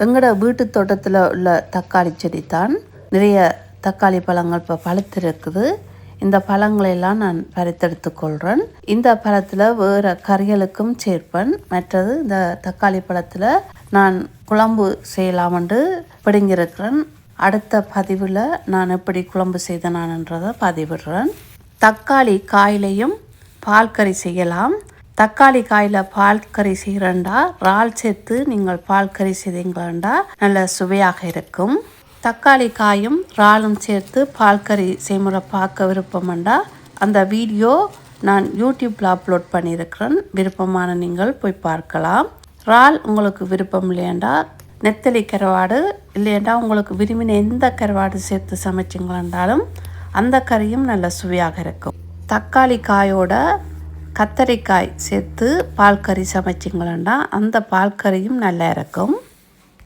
எங்களோட வீட்டு தோட்டத்தில் உள்ள தக்காளி செடி தான். நிறைய தக்காளி பழங்கள் இப்போ பழுத்திருக்குது. இந்த பழங்களெல்லாம் நான் பறித்தெடுத்து கொள்கிறேன். இந்த பழத்தில் வேறு கறிகளுக்கும் சேர்ப்பேன். மற்றது இந்த தக்காளி பழத்தில் நான் குழம்பு செய்யலாமென்று பிடுங்கியிருக்கிறேன். அடுத்த பதிவில் நான் எப்படி குழம்பு செய்தனான்றதை பதிவிடுறேன். தக்காளி காயிலையும் பால் கறி செய்யலாம். தக்காளி காயில் பால் கறி செய்கிறேன்டா இறால் சேர்த்து நீங்கள் பால் கறி செய்தீங்களா நல்ல சுவையாக இருக்கும். தக்காளி காயும் இறாலும் சேர்த்து பால் கறி செய்முறை பார்க்க விருப்பம்ண்டா அந்த வீடியோ நான் யூடியூப்பில் அப்லோட் பண்ணியிருக்கிறேன். விருப்பமான நீங்கள் போய் பார்க்கலாம். இறால் உங்களுக்கு விருப்பம் இல்லையண்டா நெத்தலி கருவாடு இல்லையண்டா உங்களுக்கு விரும்பின எந்த கருவாடு சேர்த்து சமைச்சிங்களாண்டாலும் அந்த கறியும் நல்ல சுவையாக இருக்கும். தக்காளி காயோட கத்தரிக்காய் சேர்த்து பால் கறி சமைச்சிங்களா அந்த பால் கறியும் நல்லா இருக்கும்.